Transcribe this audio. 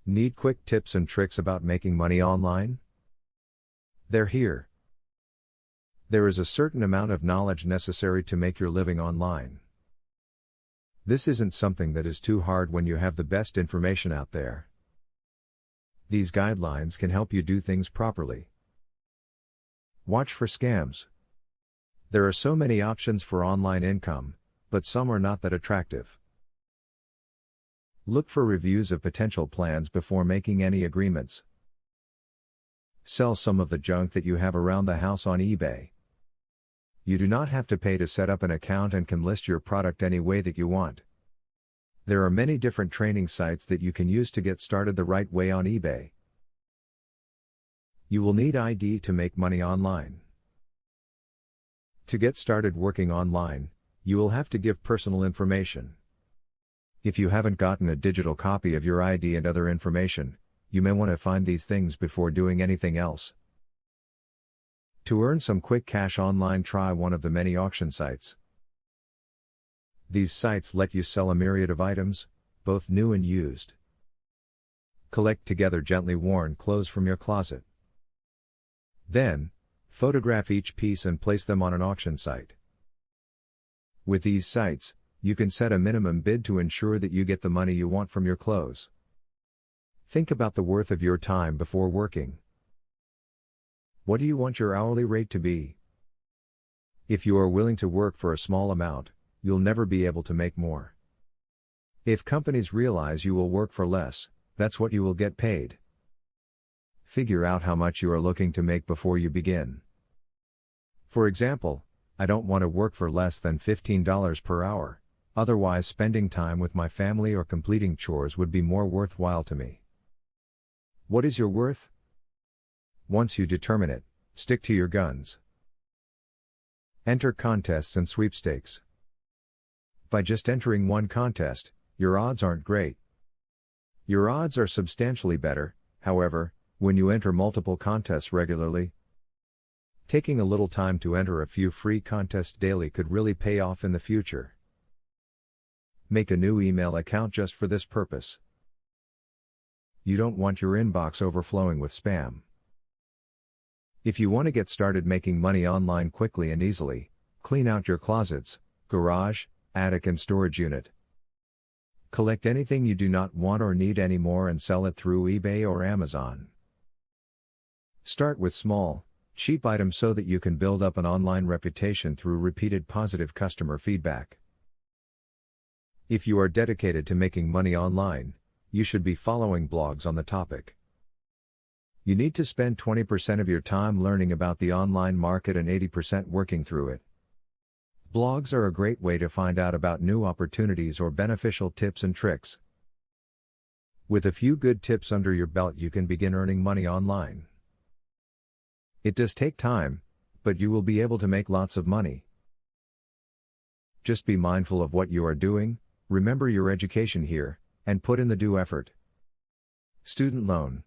Need quick tips and tricks about making money online? They're here. There is a certain amount of knowledge necessary to make your living online. This isn't something that is too hard when you have the best information out there. These guidelines can help you do things properly. Watch for scams. There are so many options for online income, but some are not that attractive. Look for reviews of potential plans before making any agreements. Sell some of the junk that you have around the house on eBay. You do not have to pay to set up an account and can list your product any way that you want. There are many different training sites that you can use to get started the right way on eBay. You will need ID to make money online. To get started working online, you will have to give personal information. If you haven't gotten a digital copy of your ID and other information, you may want to find these things before doing anything else. To earn some quick cash online, try one of the many auction sites. These sites let you sell a myriad of items, both new and used. Collect together gently worn clothes from your closet. Then, photograph each piece and place them on an auction site. With these sites, you can set a minimum bid to ensure that you get the money you want from your clothes. Think about the worth of your time before working. What do you want your hourly rate to be? If you are willing to work for a small amount, you'll never be able to make more. If companies realize you will work for less, that's what you will get paid. Figure out how much you are looking to make before you begin. For example, I don't want to work for less than $15 per hour, otherwise spending time with my family or completing chores would be more worthwhile to me. What is your worth? Once you determine it, stick to your guns. Enter contests and sweepstakes. By just entering one contest, your odds aren't great. Your odds are substantially better, however, when you enter multiple contests regularly. Taking a little time to enter a few free contests daily could really pay off in the future. Make a new email account just for this purpose. You don't want your inbox overflowing with spam. If you want to get started making money online quickly and easily, clean out your closets, garage, attic and storage unit. Collect anything you do not want or need anymore and sell it through eBay or Amazon. Start with small, cheap items so that you can build up an online reputation through repeated positive customer feedback. If you are dedicated to making money online, you should be following blogs on the topic. You need to spend 20% of your time learning about the online market and 80% working through it. Blogs are a great way to find out about new opportunities or beneficial tips and tricks. With a few good tips under your belt, you can begin earning money online. It does take time, but you will be able to make lots of money. Just be mindful of what you are doing, remember your education here, and put in the due effort. Student loan.